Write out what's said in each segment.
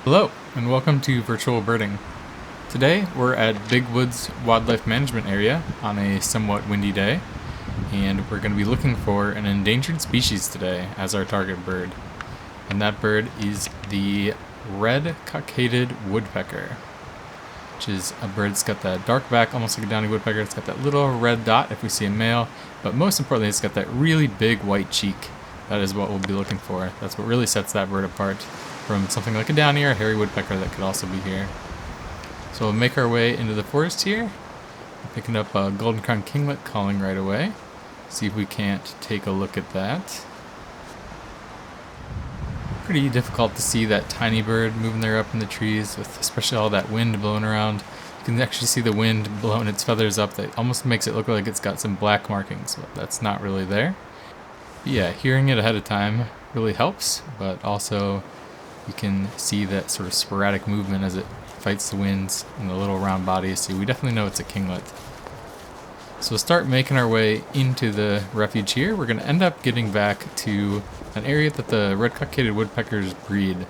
Hello, and welcome to Virtual Birding. Today, we're at Big Woods Wildlife Management Area on a somewhat windy day, and we're going to be looking for an endangered species today as our target bird. And that bird is the Red-cockaded Woodpecker, which is a bird that's got that dark back, almost like a downy woodpecker. It's got that little red dot if we see a male, but most importantly, it's got that really big white cheek. That is what we'll be looking for. That's what really sets that bird apart from something like a downy or a hairy woodpecker that could also be here. So we'll make our way into the forest here, picking up a golden crown kinglet calling right away. See if we can't take a look at that. Pretty difficult to see that tiny bird moving there up in the trees, with especially all that wind blowing around. You can actually see the wind blowing its feathers up. That almost makes it look like it's got some black markings, but that's not really there. But yeah, hearing it ahead of time really helps, but also you can see that sort of sporadic movement as it fights the winds in the little round body, so we definitely know it's a kinglet. So we'll start making our way into the refuge here. We're going to end up getting back to an area that the red-cockaded woodpeckers breed.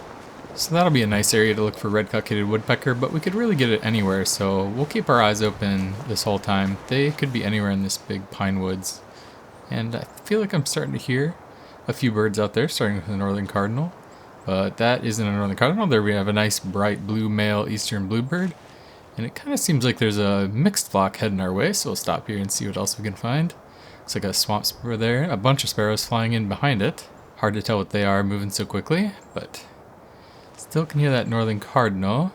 So that'll be a nice area to look for red-cockaded woodpecker, but we could really get it anywhere, so we'll keep our eyes open this whole time. They could be anywhere in this big pine woods. And I feel like I'm starting to hear a few birds out there, starting with the northern cardinal. But that isn't a northern cardinal. There we have a nice bright blue male eastern bluebird. And it kind of seems like there's a mixed flock heading our way, so we'll stop here and see what else we can find. Looks like a swamp sparrow there, a bunch of sparrows flying in behind it. Hard to tell what they are moving so quickly, but still can hear that northern cardinal.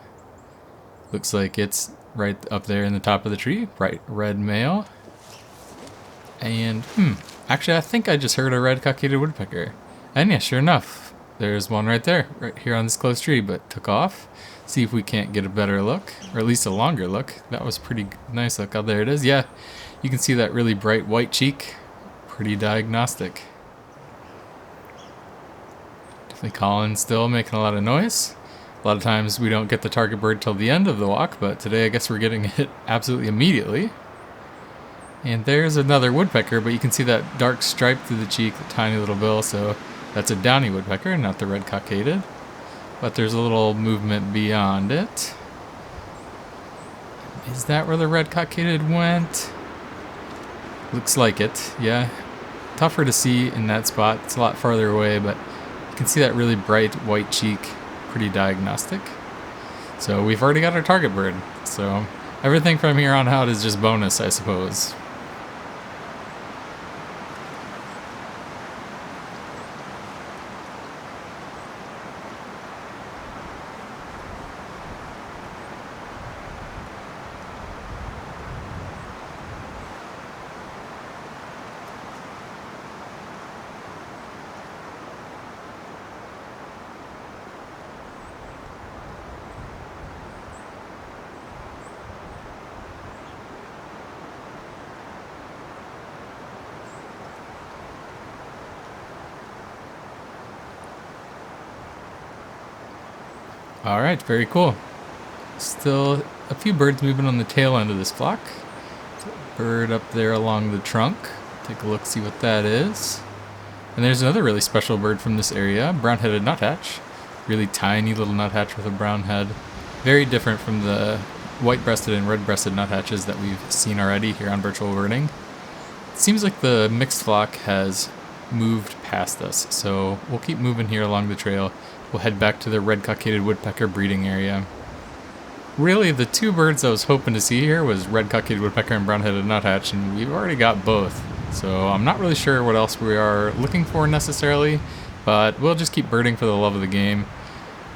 Looks like it's right up there in the top of the tree, bright red male. And, actually I think I just heard a red-cockaded woodpecker. And yeah, sure enough, there's one right there, right here on this close tree, but took off. See if we can't get a better look, or at least a longer look. That was pretty nice look. Oh, there it is. Yeah, you can see that really bright white cheek. Pretty diagnostic. Definitely calling still, making a lot of noise. A lot of times we don't get the target bird till the end of the walk, but today I guess we're getting it absolutely immediately. And there's another woodpecker, but you can see that dark stripe through the cheek, the tiny little bill, so that's a downy woodpecker, not the red-cockaded. But there's a little movement beyond it. Is that where the red-cockaded went? Looks like it, yeah. Tougher to see in that spot. It's a lot farther away, but you can see that really bright white cheek. Pretty diagnostic. So we've already got our target bird. So everything from here on out is just bonus, I suppose. Alright, very cool. Still a few birds moving on the tail end of this flock. Bird up there along the trunk. Take a look, see what that is. And there's another really special bird from this area, brown-headed nuthatch. Really tiny little nuthatch with a brown head. Very different from the white-breasted and red-breasted nuthatches that we've seen already here on Virtual Birding. It seems like the mixed flock has moved past us, so we'll keep moving here along the trail. We'll head back to the red-cockaded woodpecker breeding area. Really, the two birds I was hoping to see here was red-cockaded woodpecker and brown-headed nuthatch, and we've already got both. So I'm not really sure what else we are looking for necessarily, but we'll just keep birding for the love of the game.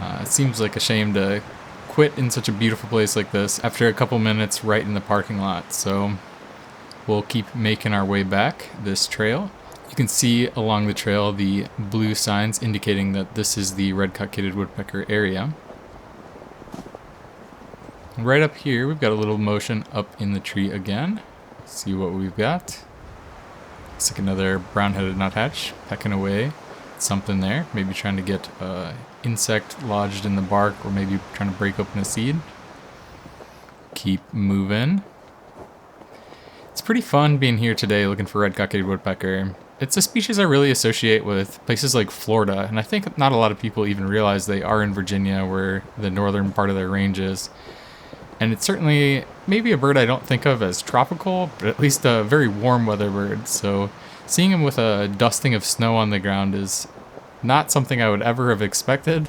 It seems like a shame to quit in such a beautiful place like this after a couple minutes right in the parking lot, so we'll keep making our way back this trail. You can see along the trail the blue signs indicating that this is the red-cockaded woodpecker area. And right up here, we've got a little motion up in the tree again. Let's see what we've got. Looks like another brown-headed nuthatch pecking away at something there. Maybe trying to get an insect lodged in the bark, or maybe trying to break open a seed. Keep moving. It's pretty fun being here today looking for red-cockaded woodpecker. It's a species I really associate with places like Florida, and I think not a lot of people even realize they are in Virginia, where the northern part of their range is. And it's certainly maybe a bird I don't think of as tropical, but at least a very warm weather bird. So seeing him with a dusting of snow on the ground is not something I would ever have expected.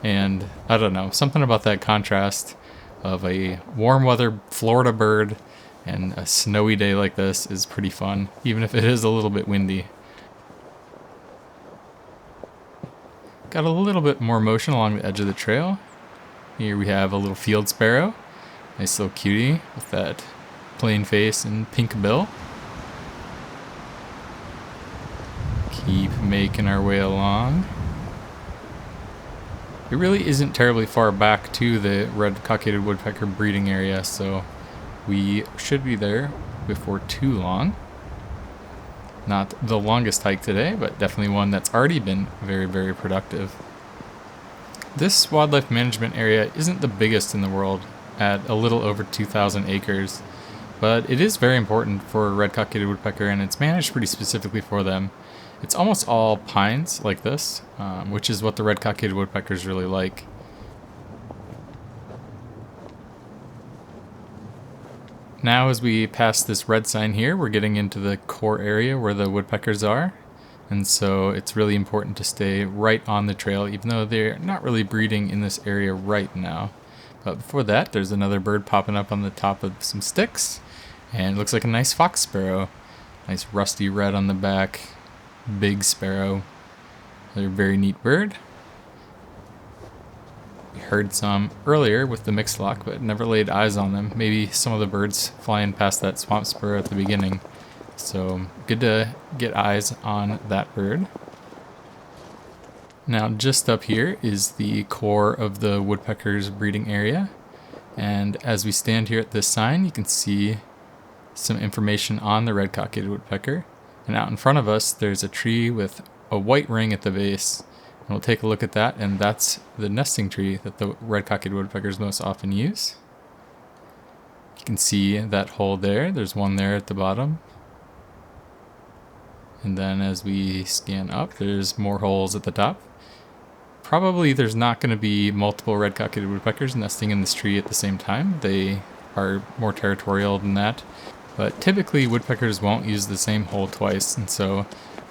And I don't know, something about that contrast of a warm weather Florida bird and a snowy day like this is pretty fun, even if it is a little bit windy. Got a little bit more motion along the edge of the trail. Here we have a little field sparrow. Nice little cutie with that plain face and pink bill. Keep making our way along. It really isn't terribly far back to the red-cockaded woodpecker breeding area, so we should be there before too long. Not the longest hike today, but definitely one that's already been very, very productive. This wildlife management area isn't the biggest in the world, at a little over 2,000 acres, but it is very important for red-cockaded woodpecker, and it's managed pretty specifically for them. It's almost all pines like this, which is what the red-cockaded woodpeckers really like. Now as we pass this red sign here, we're getting into the core area where the woodpeckers are, and so it's really important to stay right on the trail, even though they're not really breeding in this area right now. But before that, there's another bird popping up on the top of some sticks, and it looks like a nice fox sparrow. Nice rusty red on the back, big sparrow. Another very neat bird. We heard some earlier with the mixed flock, but never laid eyes on them. Maybe some of the birds flying past that swamp sparrow at the beginning. So good to get eyes on that bird. Now just up here is the core of the woodpecker's breeding area, and as we stand here at this sign, you can see some information on the red-cockaded woodpecker, and out in front of us there's a tree with a white ring at the base, and we'll take a look at that, and that's the nesting tree that the red-cockaded woodpeckers most often use. You can see that hole there, there's one there at the bottom. And then as we scan up, there's more holes at the top. Probably there's not going to be multiple red-cockaded woodpeckers nesting in this tree at the same time. They are more territorial than that. But typically woodpeckers won't use the same hole twice, and so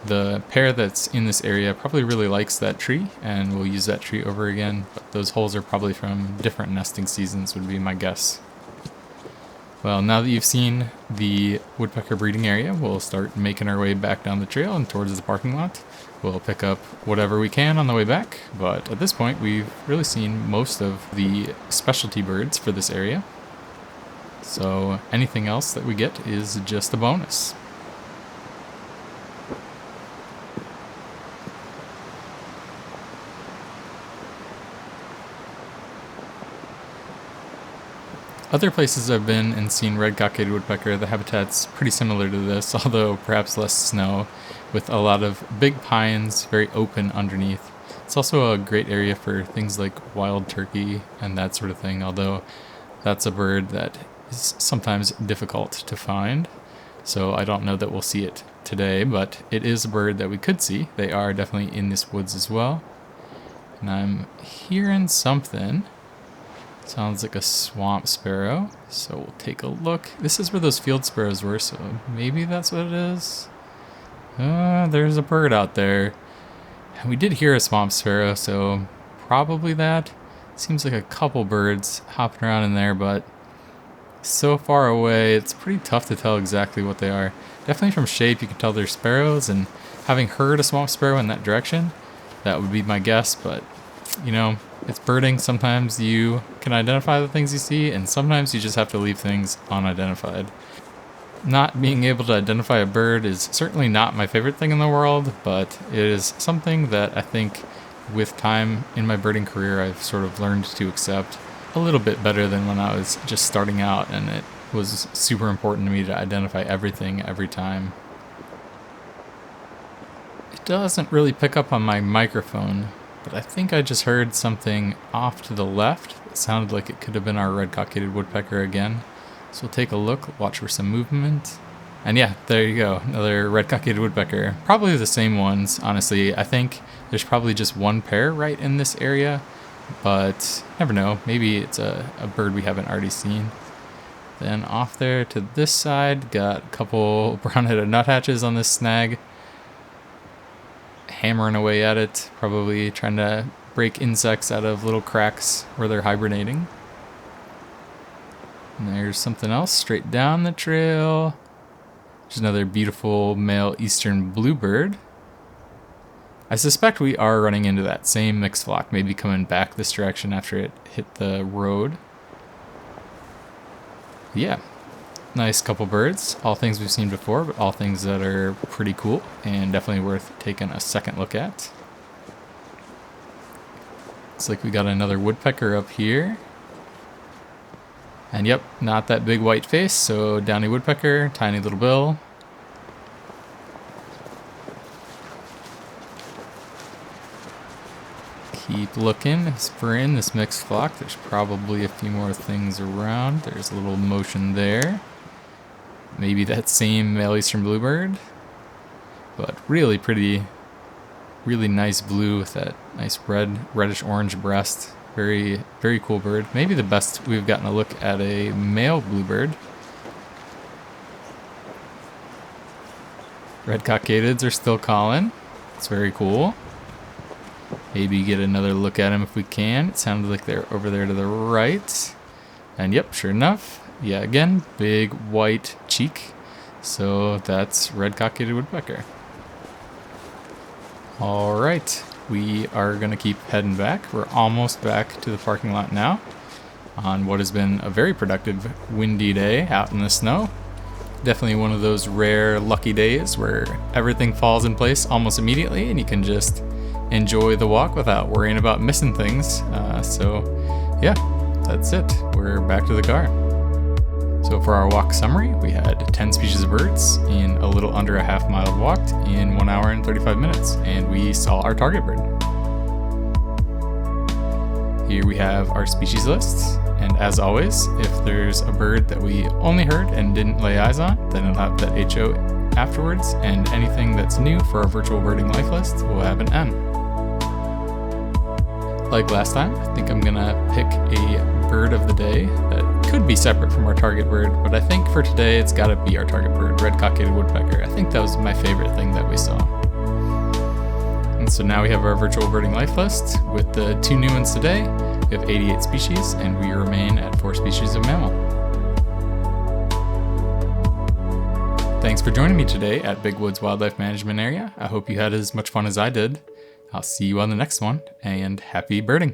the pair that's in this area probably really likes that tree and will use that tree over again. But those holes are probably from different nesting seasons would be my guess. Well, now that you've seen the woodpecker breeding area, we'll start making our way back down the trail and towards the parking lot. We'll pick up whatever we can on the way back, but at this point we've really seen most of the specialty birds for this area. So anything else that we get is just a bonus. Other places I've been and seen red-cockaded woodpecker, the habitat's pretty similar to this, although perhaps less snow, with a lot of big pines, very open underneath. It's also a great area for things like wild turkey and that sort of thing, although that's a bird that is sometimes difficult to find. So I don't know that we'll see it today, but it is a bird that we could see. They are definitely in this woods as well. And I'm hearing something. Sounds like a swamp sparrow, so we'll take a look. This is where those field sparrows were, so maybe that's what it is. There's a bird out there. And we did hear a swamp sparrow, so probably that. Seems like a couple birds hopping around in there, but so far away, it's pretty tough to tell exactly what they are. Definitely from shape, you can tell they're sparrows, and having heard a swamp sparrow in that direction, that would be my guess, but you know, it's birding. Sometimes you can identify the things you see, and sometimes you just have to leave things unidentified. Not being able to identify a bird is certainly not my favorite thing in the world, but it is something that I think with time in my birding career I've sort of learned to accept a little bit better than when I was just starting out, and it was super important to me to identify everything every time. It doesn't really pick up on my microphone, but I think I just heard something off to the left. It sounded like it could have been our red-cockaded woodpecker again. So we'll take a look, watch for some movement. And yeah, there you go, another red-cockaded woodpecker. Probably the same ones, honestly. I think there's probably just one pair right in this area, but never know. Maybe it's a bird we haven't already seen. Then off there to this side, got a couple brown-headed nuthatches on this snag. Hammering away at it, probably trying to break insects out of little cracks where they're hibernating. And there's something else straight down the trail. There's another beautiful male eastern bluebird. I suspect we are running into that same mixed flock, maybe coming back this direction after it hit the road. Yeah, nice couple birds. All things we've seen before, but all things that are pretty cool and definitely worth taking a second look at. Looks like we got another woodpecker up here. And yep, not that big white face, so downy woodpecker, tiny little bill. Keep looking, if we're in this mixed flock, there's probably a few more things around. There's a little motion there. Maybe that same male eastern bluebird. But really pretty, really nice blue with that nice reddish orange breast. Very, very cool bird. Maybe the best we've gotten a look at a male bluebird. Red-cockadeds are still calling. It's very cool. Maybe get another look at them if we can. It sounded like they're over there to the right. And yep, sure enough. Yeah, again, big white cheek. So that's red-cockaded woodpecker. All right. We are going to keep heading back. We're almost back to the parking lot now on what has been a very productive windy day out in the snow. Definitely one of those rare lucky days where everything falls in place almost immediately and you can just enjoy the walk without worrying about missing things. So yeah, that's it. We're back to the car. So for our walk summary, we had 10 species of birds in a little under a half mile walked in 1 hour and 35 minutes, and we saw our target bird. Here we have our species lists, and as always, if there's a bird that we only heard and didn't lay eyes on, then it'll have that HO afterwards, and anything that's new for our virtual birding life list will have an N. Like last time, I think I'm gonna pick a bird of the day that could be separate from our target bird, but I think for today it's gotta be our target bird, red-cockaded woodpecker. I think that was my favorite thing that we saw. And so now we have our virtual birding life list with the 2 new ones today. We have 88 species, and we remain at 4 species of mammal. Thanks for joining me today at Big Woods Wildlife Management Area. I hope you had as much fun as I did. I'll see you on the next one, and happy birding.